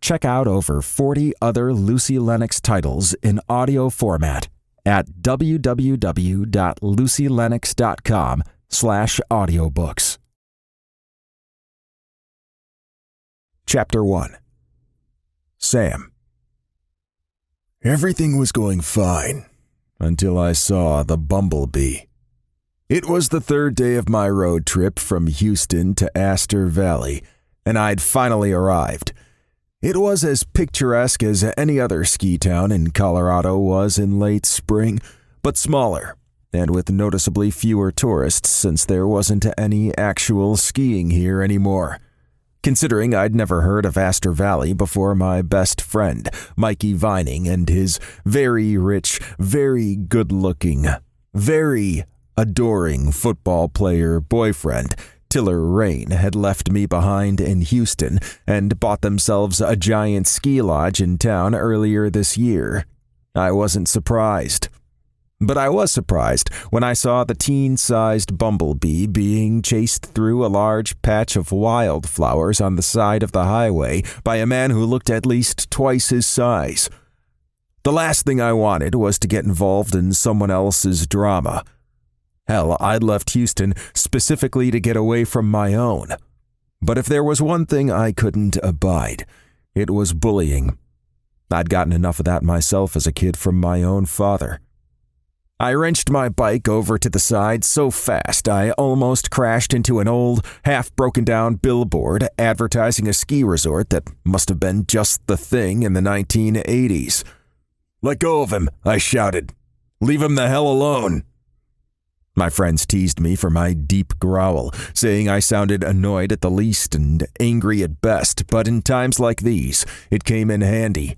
check out over 40 other Lucy Lennox titles in audio format at www.lucylennox.com/audiobooks. Chapter 1. Sam. Everything was going fine until I saw the bumblebee. It was the third day of my road trip from Houston to Aster Valley, and I'd finally arrived. It was as picturesque as any other ski town in Colorado was in late spring, but smaller, and with noticeably fewer tourists since there wasn't any actual skiing here anymore. Considering I'd never heard of Aster Valley before my best friend, Mikey Vining, and his very rich, very good-looking, very adoring football player boyfriend, Tiller Rain, had left me behind in Houston and bought themselves a giant ski lodge in town earlier this year. I wasn't surprised. But I was surprised when I saw the teen-sized bumblebee being chased through a large patch of wildflowers on the side of the highway by a man who looked at least twice his size. The last thing I wanted was to get involved in someone else's drama. Hell, I'd left Houston specifically to get away from my own. But if there was one thing I couldn't abide, it was bullying. I'd gotten enough of that myself as a kid from my own father. I wrenched my bike over to the side so fast I almost crashed into an old, half-broken-down billboard advertising a ski resort that must have been just the thing in the 1980s. "Let go of him," I shouted. "Leave him the hell alone." My friends teased me for my deep growl, saying I sounded annoyed at the least and angry at best, but in times like these, it came in handy.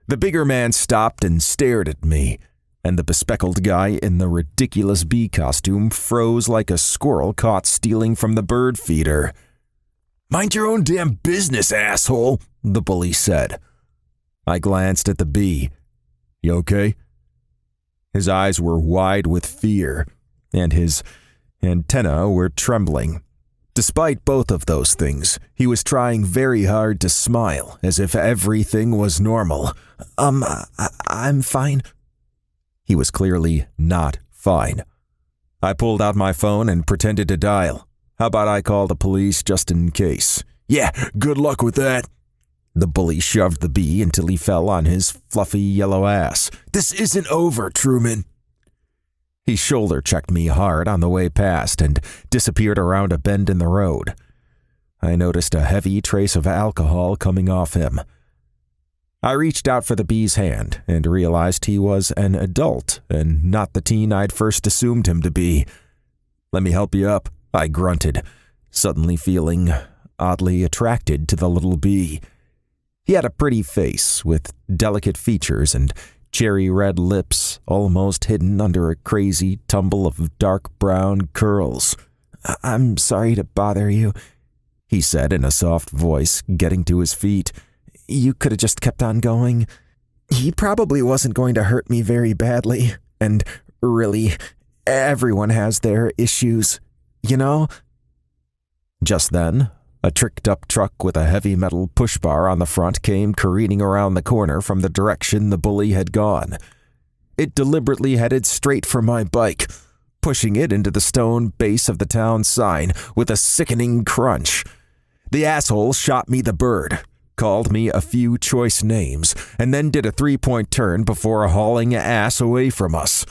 The bigger man stopped and stared at me, and the bespectacled guy in the ridiculous bee costume froze like a squirrel caught stealing from the bird feeder. "Mind your own damn business, asshole," the bully said. I glanced at the bee. "You okay?" His eyes were wide with fear, and his antennae were trembling. Despite both of those things, he was trying very hard to smile, as if everything was normal. I'm fine." He was clearly not fine. I pulled out my phone and pretended to dial. "How about I call the police just in case?" "Yeah, good luck with that." The bully shoved the bee until he fell on his fluffy yellow ass. "This isn't over, Truman." He shoulder-checked me hard on the way past and disappeared around a bend in the road. I noticed a heavy trace of alcohol coming off him. I reached out for the bee's hand and realized he was an adult and not the teen I'd first assumed him to be. "Let me help you up," I grunted, suddenly feeling oddly attracted to the little bee. He had a pretty face with delicate features and cherry-red lips almost hidden under a crazy tumble of dark brown curls. "I'm sorry to bother you," he said in a soft voice, getting to his feet. "You could have just kept on going. He probably wasn't going to hurt me very badly, and really, everyone has their issues, you know?" Just then, a tricked-up truck with a heavy metal push bar on the front came careening around the corner from the direction the bully had gone. It deliberately headed straight for my bike, pushing it into the stone base of the town sign with a sickening crunch. The asshole shot me the bird, called me a few choice names, and then did a 3-point turn before hauling ass away from us.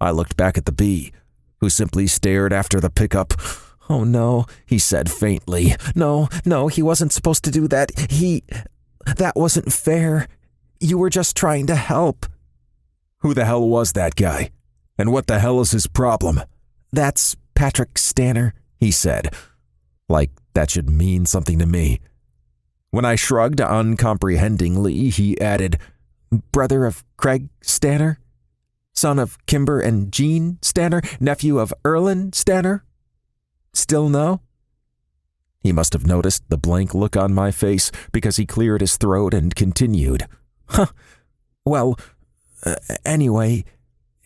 I looked back at the bee, who simply stared after the pickup. "Oh no," he said faintly. No, he wasn't supposed to do that. That wasn't fair. You were just trying to help." "Who the hell was that guy? And what the hell is his problem?" "That's Patrick Stanner," he said. Like that should mean something to me. When I shrugged uncomprehendingly, he added, "Brother of Craig Stanner? Son of Kimber and Jean Stanner? Nephew of Erlen Stanner? Still no?" He must have noticed the blank look on my face because he cleared his throat and continued. Well, anyway,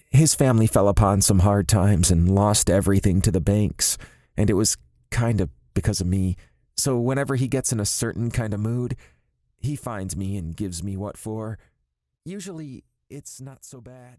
his family fell upon some hard times and lost everything to the banks, and it was kind of because of me. So whenever he gets in a certain kind of mood, He finds me and gives me what for. Usually, it's not so bad.